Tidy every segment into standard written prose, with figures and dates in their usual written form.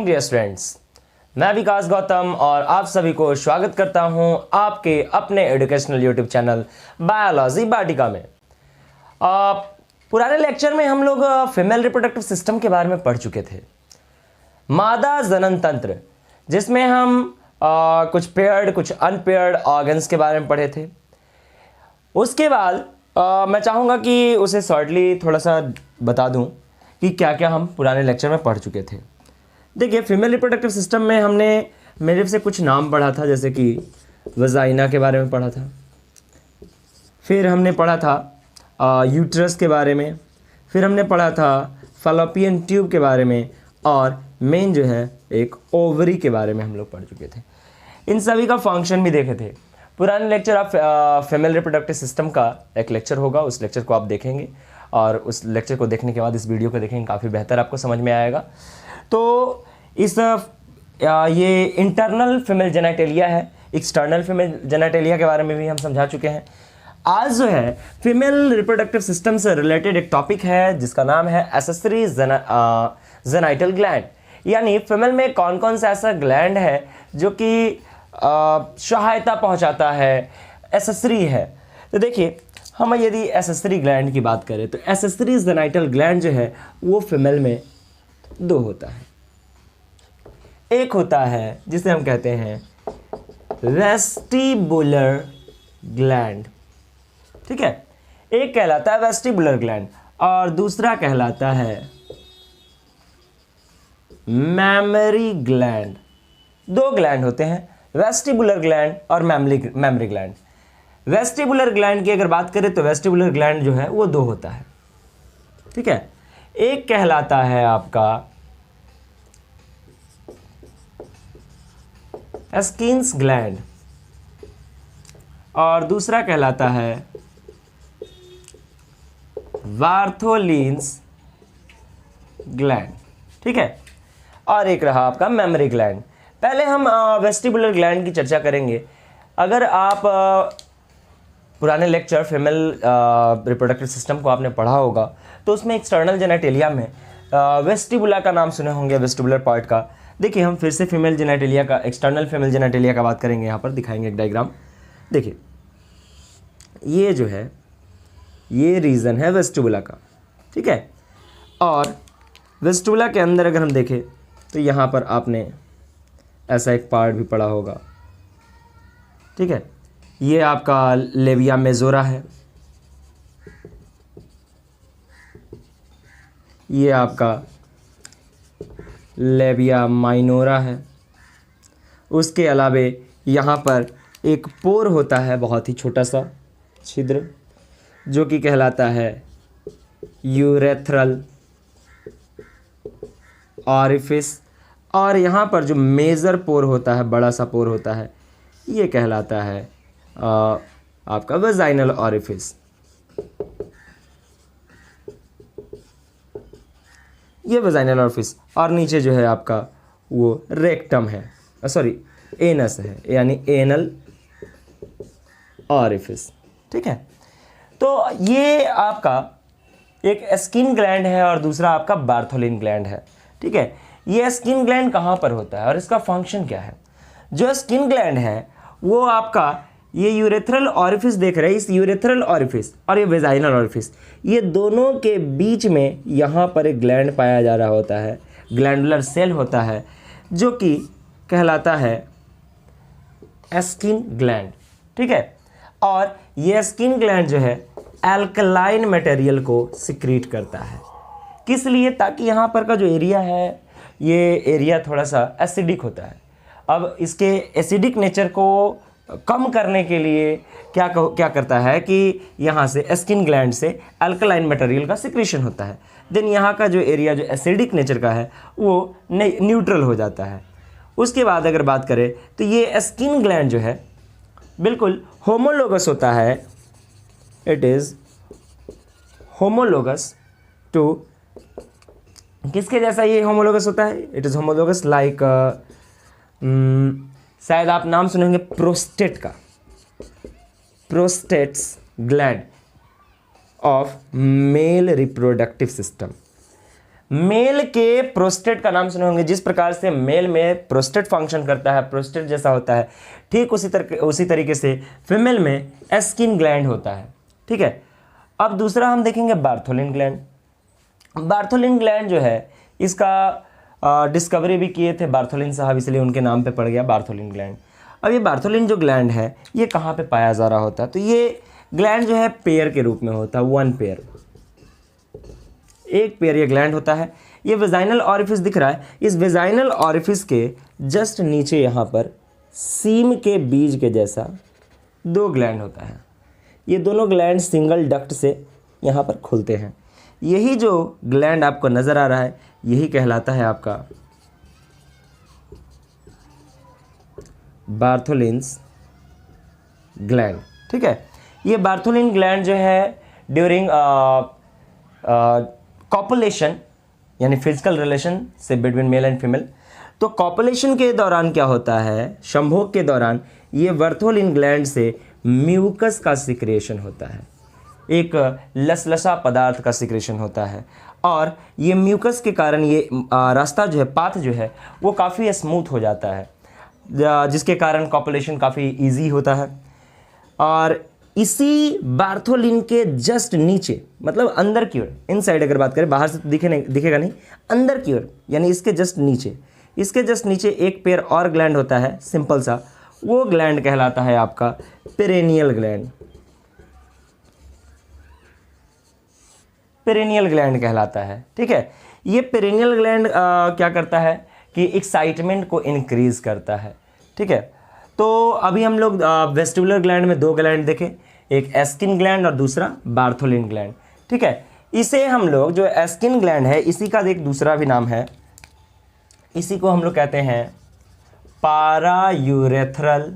Dear students, मैं विकास गौतम और आप सभी को स्वागत करता हूं आपके अपने एजुकेशनल यूट्यूब चैनल बायोलॉजी वाटिका में। पुराने लेक्चर में हम लोग फीमेल रिप्रोडक्टिव सिस्टम के बारे में पढ़ चुके थे, मादा जनन तंत्र, जिसमें हम कुछ पेयर्ड कुछ अनपेयर्ड ऑर्गन्स के बारे में पढ़े थे। उसके बाद मैं चाहूँगा कि उसे शॉर्टली थोड़ा सा बता दूं कि क्या क्या हम पुराने लेक्चर में पढ़ चुके थे। देखिए, फीमेल रिप्रोडक्टिव सिस्टम में हमने मेरे से कुछ नाम पढ़ा था, जैसे कि वजाइना के बारे में पढ़ा था, फिर हमने पढ़ा था यूट्रस के बारे में, फिर हमने पढ़ा था फैलोपियन ट्यूब के बारे में, और मेन जो है एक ओवरी के बारे में हम लोग पढ़ चुके थे। इन सभी का फंक्शन भी देखे थे। पुराने लेक्चर आप फीमेल रिप्रोडक्टिव सिस्टम का एक लेक्चर होगा, उस लेक्चर को आप देखेंगे और उस लेक्चर को देखने के बाद इस वीडियो को देखेंगे, काफ़ी बेहतर आपको समझ में आएगा। तो इस ये इंटरनल फीमेल जेनेटेलिया है, एक्सटर्नल फीमेल जेनेटेलिया के बारे में भी हम समझा चुके हैं। आज जो है फीमेल रिप्रोडक्टिव सिस्टम से रिलेटेड एक टॉपिक है जिसका नाम है एसेसरी जेनाइटल ग्लैंड, यानी फीमेल में कौन कौन सा ऐसा ग्लैंड है जो कि सहायता पहुंचाता है, एसेसरी है। तो देखिए, हम यदि एसेसरी ग्लैंड की बात करें तो एसेसरी जेनाइटल ग्लैंड जो है वो फीमेल में दो होता है। एक होता है जिसे हम कहते हैं वेस्टिबुलर ग्लैंड, ठीक है, एक कहलाता है वेस्टिबुलर ग्लैंड और दूसरा कहलाता है मैमरी ग्लैंड। दो ग्लैंड होते हैं, वेस्टिबुलर ग्लैंड और मैमरी ग्लैंड। वेस्टिबुलर ग्लैंड की अगर बात करें तो वेस्टिबुलर ग्लैंड जो है वो दो होता है, ठीक है। एक कहलाता है आपका एस्किन्स ग्लैंड और दूसरा कहलाता है बार्थोलिन्स ग्लैंड, ठीक है। और एक रहा आपका मेमरी ग्लैंड। पहले हम वेस्टिबुलर ग्लैंड की चर्चा करेंगे। अगर आप पुराने लेक्चर फीमेल रिप्रोडक्टिव सिस्टम को आपने पढ़ा होगा तो उसमें एक्सटर्नल जेनेटेलिया में वेस्टिबुला का नाम सुने होंगे, वेस्टिबुलर पार्ट का। देखिए, हम फिर से फीमेल जेनेटेलिया का, एक्सटर्नल फीमेल जेनेटेलिया का बात करेंगे। यहाँ पर दिखाएंगे एक डायग्राम। देखिए, ये जो है ये रीजन है वेस्टिबुला का, ठीक है। और वेस्टिबुला के अंदर अगर हम देखें तो यहाँ पर आपने ऐसा एक पार्ट भी पढ़ा होगा, ठीक है। ये आपका लेबिया मेजोरा है, ये आपका लेबिया माइनोरा है। उसके अलावे यहाँ पर एक पोर होता है, बहुत ही छोटा सा छिद्र, जो कि कहलाता है यूरेथ्रल ऑरिफिस। और यहाँ पर जो मेजर पोर होता है, बड़ा सा पोर होता है, ये कहलाता है आपका वेजाइनल ऑरिफिस। ये वेजाइनल ऑरिफिस। और नीचे जो है आपका वो रेक्टम है, सॉरी एनस है, यानी एनल ऑरिफिस, ठीक है। तो ये आपका एक स्किन ग्लैंड है और दूसरा आपका बार्थोलिन ग्लैंड है, ठीक है। ये स्किन ग्लैंड कहाँ पर होता है और इसका फंक्शन क्या है? जो स्किन ग्लैंड है वो आपका ये यूरेथ्रल ऑरिफिस देख रहे हैं, इस यूरेथ्रल ऑरिफिस और ये वेजाइनल ऑरिफिस, ये दोनों के बीच में यहाँ पर एक ग्लैंड पाया जा रहा होता है, ग्लैंडुलर सेल होता है, जो कि कहलाता है स्किन ग्लैंड, ठीक है। और ये स्किन ग्लैंड जो है एल्कलाइन मटेरियल को सिक्रीट करता है। किस लिए? ताकि यहाँ पर का जो एरिया है ये एरिया थोड़ा सा एसिडिक होता है। अब इसके एसिडिक नेचर को कम करने के लिए क्या करता है कि यहाँ से स्किन ग्लैंड से अल्कलाइन मटेरियल का सिक्रीशन होता है। देन यहाँ का जो एरिया जो एसिडिक नेचर का है वो न्यूट्रल हो जाता है। उसके बाद अगर बात करें तो ये स्किन ग्लैंड जो है बिल्कुल होमोलोगस होता है। इट इज़ होमोलोगस टू, किसके जैसा ये होमोलोगस होता है? इट इज़ होमोलोगस लाइक, शायद आप नाम सुनेंगे प्रोस्टेट का, prostates gland of male reproductive system. Male के प्रोस्टेट का नाम सुने होंगे। जिस प्रकार से मेल में प्रोस्टेट फंक्शन करता है, प्रोस्टेट जैसा होता है, ठीक उसी तरीके से फीमेल में एस्किन ग्लैंड होता है। ठीक है, अब दूसरा हम देखेंगे बार्थोलिन ग्लैंड। बार्थोलिन ग्लैंड जो है इसका डिस्कवरी भी किए थे बार्थोलिन साहब, इसलिए उनके नाम पे पड़ गया बार्थोलिन ग्लैंड। अब ये बार्थोलिन जो ग्लैंड है ये कहाँ पे पाया जा रहा होता है? तो ये ग्लैंड जो है पेयर के रूप में होता है, वन पेयर, एक पेयर ये ग्लैंड होता है। ये वेजाइनल ऑरिफिस दिख रहा है, इस वेजाइनल ऑरिफिस के जस्ट नीचे यहाँ पर सीम के बीज के जैसा दो ग्लैंड होता है। ये दोनों ग्लैंड सिंगल डक्ट से यहाँ पर खुलते हैं। यही जो ग्लैंड आपको नज़र आ रहा है यही कहलाता है आपका बार्थोलिन्स ग्लैंड। ठीक है, ये बार्थोलिन ग्लैंड जो है ड्यूरिंग कॉपुलेशन यानी फिजिकल रिलेशन से बिटवीन मेल एंड फीमेल, तो कॉपुलेशन के दौरान क्या होता है, संभोग के दौरान ये बार्थोलिन ग्लैंड से म्यूकस का सिक्रेशन होता है, एक लसलसा पदार्थ का सिक्रेशन होता है। और ये म्यूकस के कारण ये रास्ता जो है, पाथ जो है वो काफ़ी स्मूथ हो जाता है, जिसके कारण कॉपुलेशन काफ़ी इजी होता है। और इसी बार्थोलिन के जस्ट नीचे, मतलब अंदर की ओर, इनसाइड अगर बात करें, बाहर से तो दिखेगा नहीं, अंदर की ओर यानी इसके जस्ट नीचे एक पेयर और ग्लैंड होता है सिंपल सा, वो ग्लैंड कहलाता है आपका पेरेनियल ग्लैंड। पेरेनियल ग्लैंड कहलाता है। ठीक है, ये पेरेनियल ग्लैंड क्या करता है कि एक्साइटमेंट को इंक्रीज करता है। ठीक है, तो अभी हम लोग वेस्टिबुलर ग्लैंड में दो ग्लैंड देखें, एक एस्किन ग्लैंड और दूसरा बार्थोलिन ग्लैंड। ठीक है, इसे हम लोग जो एस्किन ग्लैंड है इसी का एक दूसरा भी नाम है, इसी को हम लोग कहते हैं पारायूरेथ्रल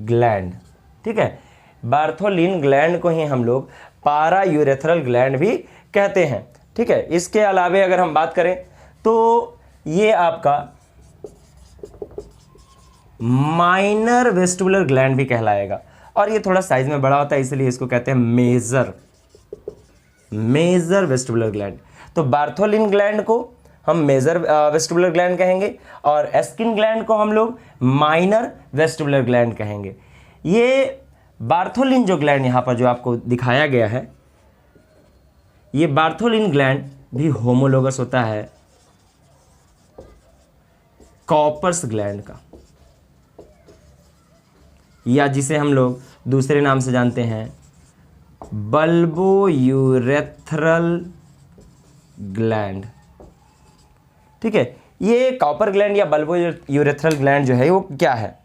ग्लैंड। ठीक है, बार्थोलिन ग्लैंड को ही हम लोग पारायूरेथ्रल ग्लैंड भी कहते हैं। ठीक है, इसके अलावे अगर हम बात करें तो ये आपका माइनर वेस्टिबुलर ग्लैंड भी कहलाएगा, और ये थोड़ा साइज में बड़ा होता है इसलिए इसको कहते हैं मेजर वेस्टिबुलर ग्लैंड। तो बार्थोलिन ग्लैंड को हम मेजर वेस्टिबुलर ग्लैंड कहेंगे और एस्किन ग्लैंड को हम लोग माइनर वेस्टिबुलर ग्लैंड कहेंगे। ये बार्थोलिन जो ग्लैंड यहाँ पर जो आपको दिखाया गया है, ये बार्थोलिन ग्लैंड भी होमोलोगस होता है कॉपर्स ग्लैंड का, या जिसे हम लोग दूसरे नाम से जानते हैं बल्बोयूरेथ्रल ग्लैंड। ठीक है, ये कॉपर ग्लैंड या बल्बोयूरेथ्रल ग्लैंड जो है वो क्या है,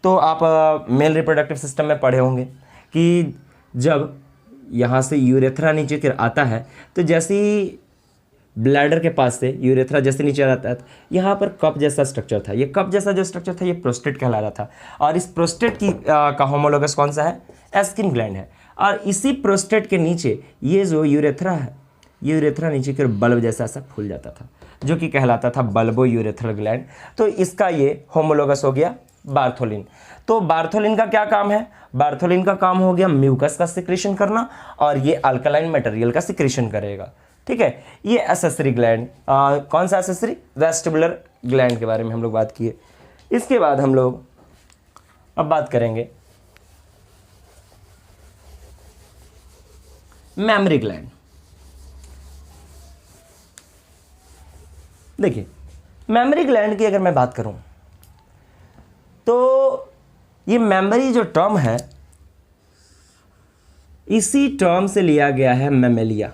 तो आप मेल रिप्रोडक्टिव सिस्टम में पढ़े होंगे कि जब यहाँ से यूरेथ्रा नीचे फिर आता है तो जैसे ही ब्लैडर के पास से यूरेथ्रा जैसे नीचे आता है, यहाँ पर कप जैसा स्ट्रक्चर था, ये कप जैसा जो स्ट्रक्चर था ये प्रोस्टेट कहला रहा था, और इस प्रोस्टेट का होमोलोगस कौन सा है, एस्किन ग्लैंड है। और इसी प्रोस्टेट के नीचे ये जो यूरेथ्रा है, यूरेथ्रा नीचे की ओर बल्ब जैसा सा फूल जाता था, जो कि कहलाता था बल्बो यूरेथ्रल ग्लैंड। तो इसका ये होमोलोगस हो गया बार्थोलिन। तो बार्थोलिन का क्या काम है, बार्थोलिन का काम हो गया म्यूकस का सिक्रेशन करना, और ये अल्कलाइन मटेरियल का सिक्रेशन करेगा। ठीक है, ये एसेसरी ग्लैंड, कौन सा एसेसरी, वेस्टिबुलर ग्लैंड के बारे में हम लोग बात किए। इसके बाद हम लोग अब बात करेंगे मेमरी ग्लैंड। देखिए, मेमरी ग्लैंड की अगर मैं बात करूं तो ये मेमरी जो टर्म है इसी टर्म से लिया गया है मेमेलिया,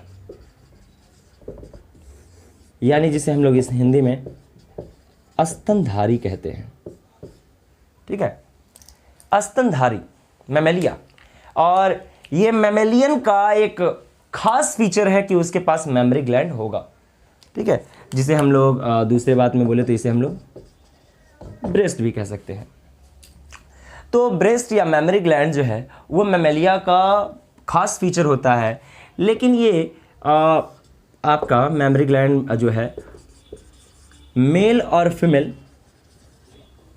यानी जिसे हम लोग इस हिंदी में स्तनधारी कहते हैं। ठीक है, स्तनधारी मेमेलिया, और ये मेमेलियन का एक खास फीचर है कि उसके पास मेमरी ग्लैंड होगा। ठीक है, जिसे हम लोग दूसरे बात में बोले तो इसे हम लोग ब्रेस्ट भी कह सकते हैं। तो ब्रेस्ट या मेमरी ग्लैंड जो है वो मेमेलिया का खास फीचर होता है, लेकिन ये आपका मेमरी ग्लैंड जो है मेल और फीमेल,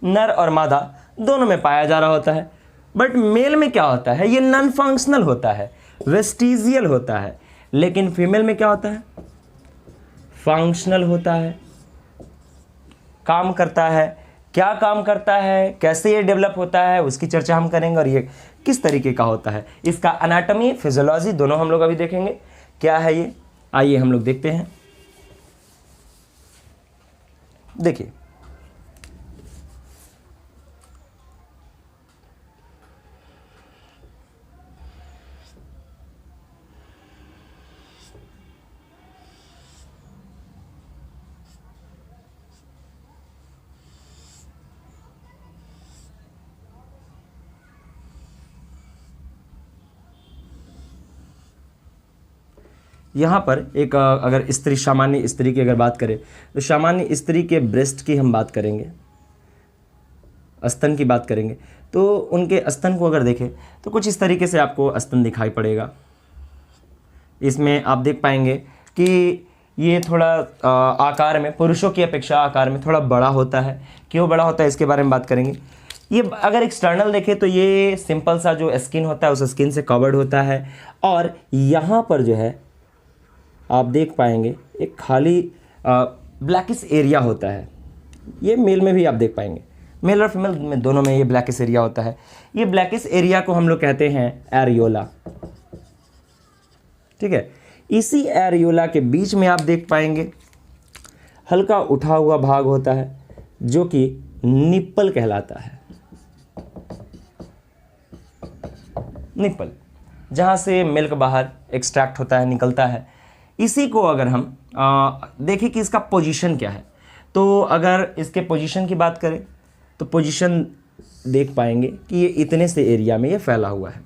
नर और मादा दोनों में पाया जा रहा होता है। बट मेल में क्या होता है, ये नॉन फंक्शनल होता है, वेस्टिजियल होता है, लेकिन फीमेल में क्या होता है, फंक्शनल होता है, काम करता है, क्या काम करता है, कैसे ये डेवलप होता है, उसकी चर्चा हम करेंगे और ये किस तरीके का होता है, इसका एनाटॉमी फिजियोलॉजी दोनों हम लोग अभी देखेंगे क्या है ये। आइए हम लोग देखते हैं। देखिए यहाँ पर एक अगर स्त्री, सामान्य स्त्री की अगर बात करें तो सामान्य स्त्री के ब्रेस्ट की हम बात करेंगे, स्तन की बात करेंगे। तो उनके स्तन को अगर देखें तो कुछ इस तरीके से आपको स्तन दिखाई पड़ेगा। इसमें आप देख पाएंगे कि ये थोड़ा आकार में, पुरुषों की अपेक्षा आकार में थोड़ा बड़ा होता है। क्यों बड़ा होता है इसके बारे में बात करेंगे। ये अगर एक्सटर्नल देखें तो ये सिंपल सा जो स्किन होता है उस स्किन से कवर्ड होता है, और यहाँ पर जो है आप देख पाएंगे एक खाली ब्लैकिश एरिया होता है। ये मेल में भी आप देख पाएंगे, मेल और फीमेल में दोनों में ये ब्लैकिश एरिया होता है। ये ब्लैकिश एरिया को हम लोग कहते हैं एरियोला। ठीक है, इसी एरियोला के बीच में आप देख पाएंगे हल्का उठा हुआ भाग होता है जो कि निप्पल कहलाता है। निप्पल, जहाँ से मिल्क बाहर एक्सट्रैक्ट होता है, निकलता है। इसी को अगर हम देखें कि इसका पोजीशन क्या है, तो अगर इसके पोजीशन की बात करें तो पोजीशन देख पाएंगे कि ये इतने से एरिया में ये फैला हुआ है,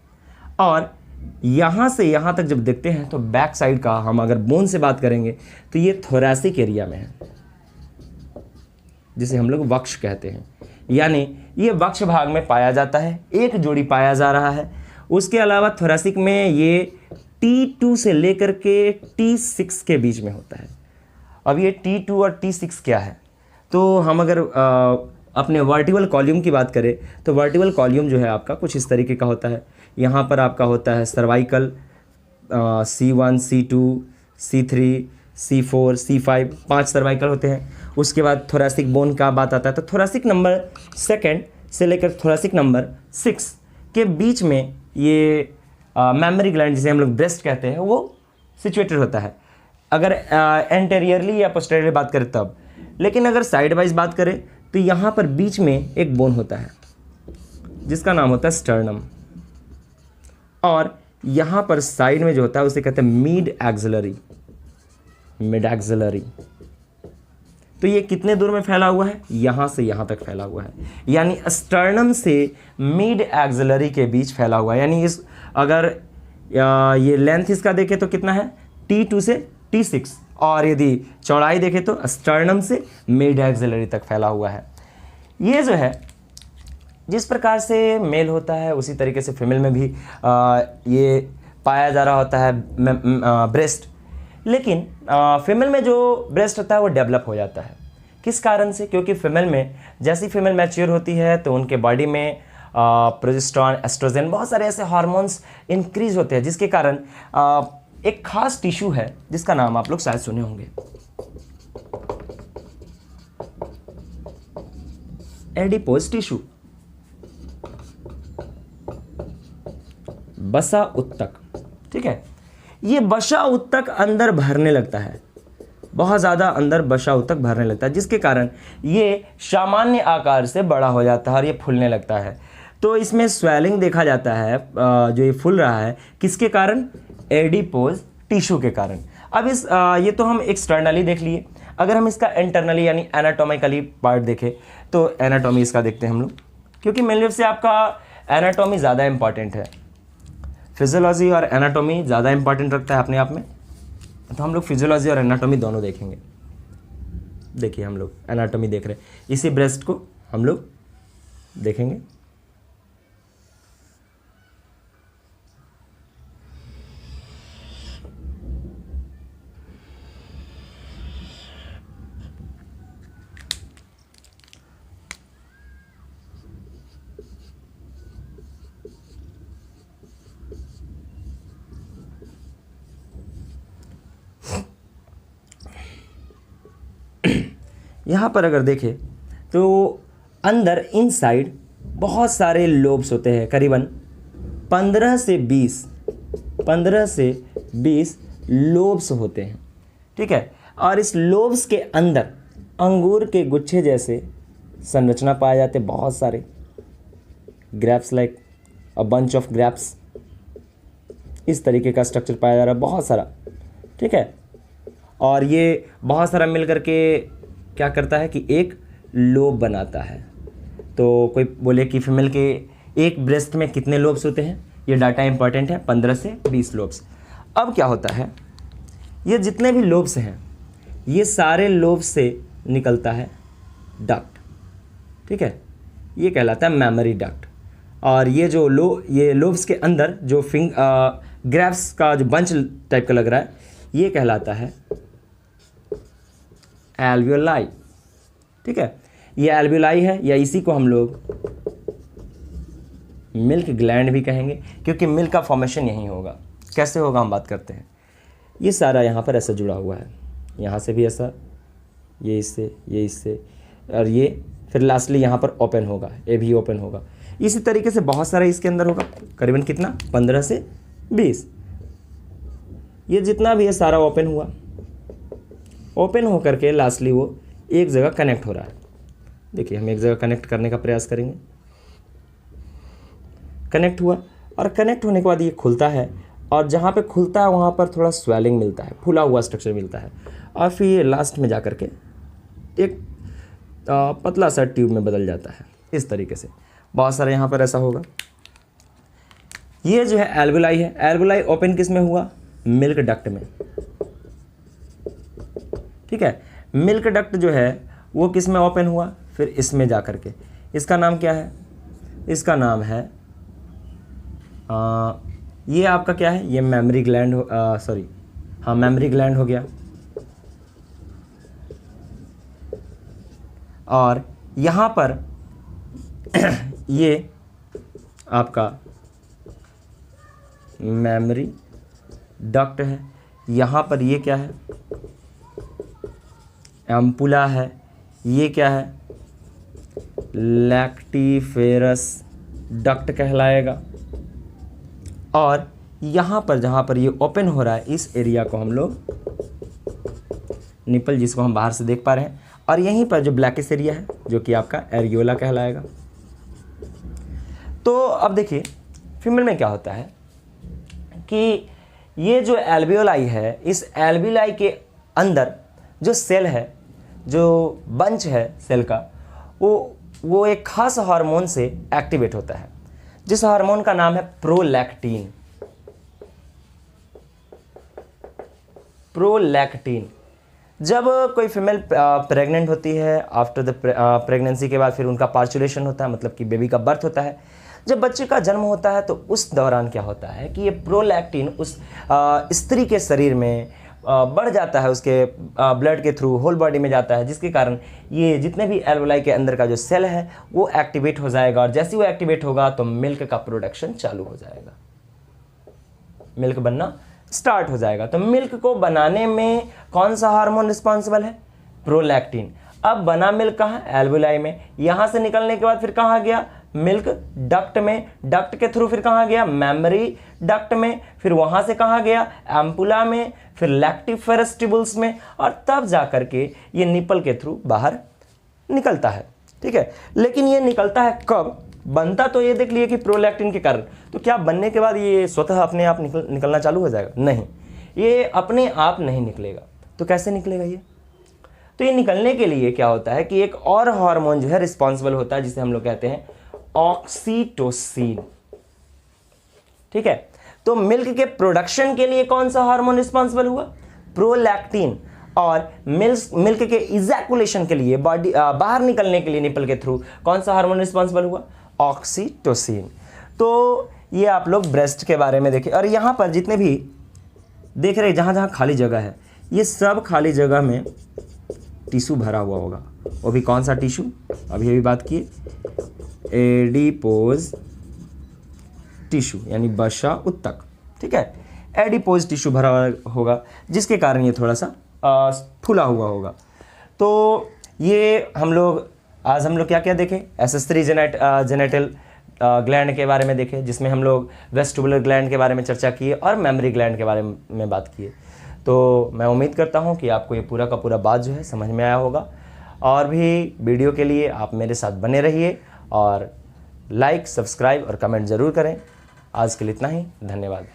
और यहाँ से यहाँ तक जब देखते हैं तो बैक साइड का हम अगर बोन से बात करेंगे तो ये थोरैसिक एरिया में है, जिसे हम लोग वक्ष कहते हैं। यानी ये वक्ष भाग में पाया जाता है, एक जोड़ी पाया जा रहा है। उसके अलावा थोरैसिक में ये T2 से लेकर के T6 के बीच में होता है। अब ये T2 और T6 क्या है, तो हम अगर अपने वर्टिबल कॉल्यूम की बात करें तो वर्टिबल कॉल्यूम जो है आपका कुछ इस तरीके का होता है। यहाँ पर आपका होता है cervical, C1, C2, C3, C4, C5, 5 cervical होते हैं। उसके बाद थोरैसिक बोन का बात आता है, तो थोरैसिक नंबर 2 से लेकर थोरैसिक नंबर 6 के बीच में ये मेमोरी ग्लैंड, जिसे हम लोग ब्रेस्ट कहते हैं, वो सिचुएटेड होता है। अगर एंटेरियरली या पोस्टेरियरली बात करें तब, लेकिन अगर साइड वाइज बात करें तो यहाँ पर बीच में एक बोन होता है जिसका नाम होता है स्टर्नम, और यहाँ पर साइड में जो होता है उसे कहते हैं मिड एक्सिलरी। मिड एक्सिलरी, तो ये कितने दूर में फैला हुआ है, यहाँ से यहाँ तक फैला हुआ है। यानी स्टर्नम से मिड एक्सिलरी के बीच फैला हुआ है। यानी इस अगर ये लेंथ इसका देखें तो कितना है, T2 से T6, और यदि चौड़ाई देखें तो स्टर्नम से मिड एक्सिलरी तक फैला हुआ है। ये जो है जिस प्रकार से मेल होता है उसी तरीके से फीमेल में भी ये पाया जा रहा होता है ब्रेस्ट। लेकिन फीमेल में जो ब्रेस्ट होता है वो डेवलप हो जाता है। किस कारण से, क्योंकि फीमेल में जैसी फीमेल मैच्योर होती है तो उनके बॉडी में प्रोजेस्टेरॉन, एस्ट्रोजन, बहुत सारे ऐसे हार्मोन्स इंक्रीज होते हैं, जिसके कारण एक खास टिश्यू है जिसका नाम आप लोग शायद सुने होंगे, एडिपोज टिश्यू, बसा उत्तक। ठीक है, ये बसा उत्तक अंदर भरने लगता है, बहुत ज़्यादा अंदर बसा उत्तक भरने लगता है, जिसके कारण ये सामान्य आकार से बड़ा हो जाता है और ये फूलने लगता है। तो इसमें स्वेलिंग देखा जाता है, जो ये फूल रहा है किसके कारण, एडिपोज टिश्यू के कारण। अब इस ये तो हम एक्सटर्नली देख लिए। अगर हम इसका इंटरनली यानी एनाटॉमिकली पार्ट देखें तो एनाटॉमी इसका देखते हैं हम लोग, क्योंकि मेन से आपका एनाटॉमी ज़्यादा इंपॉर्टेंट है। फिजियोलॉजी और एनाटॉमी ज़्यादा इंपॉर्टेंट रखता है अपने आप में, तो हम लोग फिजियोलॉजी और एनाटॉमी दोनों देखेंगे। देखिए हम लोग एनाटॉमी देख रहे हैं, इसी ब्रेस्ट को हम लोग देखेंगे। यहाँ पर अगर देखें तो अंदर इनसाइड बहुत सारे लोब्स होते हैं, करीबन 15 से 20 लोब्स होते हैं, ठीक है। और इस लोब्स के अंदर अंगूर के गुच्छे जैसे संरचना पाए जाते, बहुत सारे grapes, like a bunch of grapes, इस तरीके का स्ट्रक्चर पाया जा रहा है, बहुत सारा, ठीक है। और ये बहुत सारा मिल करके क्या करता है कि एक लोब बनाता है। तो कोई बोले कि फीमेल के एक ब्रेस्ट में कितने लोब्स होते हैं, ये डाटा इंपॉर्टेंट है, 15 से 20 लोब्स। अब क्या होता है, ये जितने भी लोब्स हैं ये सारे लोब्स से निकलता है डक्ट, ठीक है, ये कहलाता है मेमोरी डक्ट। और ये जो ये लोब्स के अंदर जो ग्रैप्स का जो बंच टाइप का लग रहा है, ये कहलाता है एल्वियोलाई, ठीक है। ये एल्वियोलाई है, या इसी को हम लोग मिल्क ग्लैंड भी कहेंगे, क्योंकि मिल्क का फॉर्मेशन यहीं होगा। कैसे होगा हम बात करते हैं। ये सारा यहाँ पर ऐसा जुड़ा हुआ है, यहाँ से भी ऐसा, ये इससे, और ये फिर लास्टली यहाँ पर ओपन होगा, ये भी ओपन होगा। इसी तरीके से बहुत सारा इसके अंदर होगा, करीबन कितना, 15 से 20। ये जितना भी है सारा ओपन हुआ, ओपन होकर के लास्टली वो एक जगह कनेक्ट हो रहा है। देखिए हम एक जगह कनेक्ट करने का प्रयास करेंगे, कनेक्ट हुआ, और कनेक्ट होने के बाद ये खुलता है, और जहाँ पे खुलता है वहाँ पर थोड़ा स्वेलिंग मिलता है, फूला हुआ स्ट्रक्चर मिलता है, और फिर ये लास्ट में जा कर के एक पतला सा ट्यूब में बदल जाता है। इस तरीके से बहुत सारे यहाँ पर ऐसा होगा। ये जो है एल्वियोलाई है, एल्वियोलाई ओपन किस में हुआ, मिल्क डक्ट में, ठीक है। मिल्क डक्ट जो है वो किस में ओपन हुआ, फिर इसमें जा कर के, इसका नाम क्या है, इसका नाम है ये आपका क्या है, ये मेमोरी ग्लैंड मेमोरी ग्लैंड हो गया। और यहाँ पर ये आपका मेमोरी डक्ट है, यहाँ पर ये क्या है, एम्पुला है, ये क्या है, लैक्टिफेरस डक्ट कहलाएगा। और यहाँ पर जहाँ पर ये ओपन हो रहा है, इस एरिया को हम लोग निपल, जिसको हम बाहर से देख पा रहे हैं, और यहीं पर जो ब्लैकिश एरिया है जो कि आपका एरियोला कहलाएगा। तो अब देखिए फीमेल में क्या होता है कि ये जो एल्वियोलाई है, इस एल्वियोलाई के अंदर जो सेल है, जो बंच है सेल का, वो एक खास हार्मोन से एक्टिवेट होता है, जिस हार्मोन का नाम है प्रोलैक्टिन। प्रोलैक्टिन जब कोई फीमेल प्रेग्नेंट होती है, आफ्टर द प्रेगनेंसी के बाद फिर उनका पार्चुलेशन होता है, मतलब कि बेबी का बर्थ होता है, जब बच्चे का जन्म होता है, तो उस दौरान क्या होता है कि ये प्रोलैक्टिन उस स्त्री के शरीर में बढ़ जाता है, उसके ब्लड के थ्रू होल बॉडी में जाता है, जिसके कारण ये जितने भी एल्वियोलाई के अंदर का जो सेल है वो एक्टिवेट हो जाएगा, और जैसे वो एक्टिवेट होगा तो मिल्क का प्रोडक्शन चालू हो जाएगा, मिल्क बनना स्टार्ट हो जाएगा। तो मिल्क को बनाने में कौन सा हार्मोन रिस्पॉन्सिबल है, प्रोलैक्टिन। अब बना मिल्क कहाँ, एल्वियोलाई में, यहाँ से निकलने के बाद फिर कहाँ गया, मिल्क डक्ट में, डक्ट के थ्रू फिर कहाँ गया, मेमोरी डक्ट में, फिर वहाँ से कहाँ गया, एम्पुला में, फिर लैक्टिफेरस ट्यूबुल्स में, और तब जा कर के ये निपल के थ्रू बाहर निकलता है, ठीक है। लेकिन ये निकलता है कब, बनता तो ये देख लिए कि प्रोलैक्टिन के कारण, तो क्या बनने के बाद ये स्वतः अपने आप निकलना चालू हो जाएगा, नहीं, ये अपने आप नहीं निकलेगा। तो कैसे निकलेगा ये, तो ये निकलने के लिए क्या होता है कि एक और हार्मोन जो है रिस्पॉन्सिबल होता है, जिसे हम लोग कहते हैं ऑक्सीटोसिन, ठीक है। तो मिल्क के प्रोडक्शन के लिए कौन सा हार्मोन रिस्पॉन्सिबल हुआ, प्रोलैक्टिन। और मिल्क के इजैकुलेशन के लिए, बॉडी बाहर निकलने के लिए निपल के थ्रू कौन सा हार्मोन रिस्पॉन्सिबल हुआ, ऑक्सीटोसिन। तो ये आप लोग ब्रेस्ट के बारे में देखें, और यहाँ पर जितने भी देख रहे हैं जहाँ जहाँ खाली जगह है, ये सब खाली जगह में टिश्यू भरा हुआ होगा। वो भी कौन सा टिश्यू, अभी बात किए, एडिपोज टिश्यू, यानी बशा उत्तक, ठीक है। एडिपोज टिश्यू भरा होगा, जिसके कारण ये थोड़ा सा फूला हुआ होगा। तो ये आज हम लोग क्या क्या देखे, SS3 जेनेटल ग्लैंड के बारे में देखे, जिसमें हम लोग वेस्टिबुलर ग्लैंड के बारे में चर्चा किए और मेमोरी ग्लैंड के बारे में बात किए। तो मैं उम्मीद करता हूँ कि आपको ये पूरा का पूरा बात जो है समझ में आया होगा। और भी वीडियो के लिए आप मेरे साथ बने रहिए और लाइक, सब्सक्राइब और कमेंट ज़रूर करें। आज के लिए इतना ही, धन्यवाद।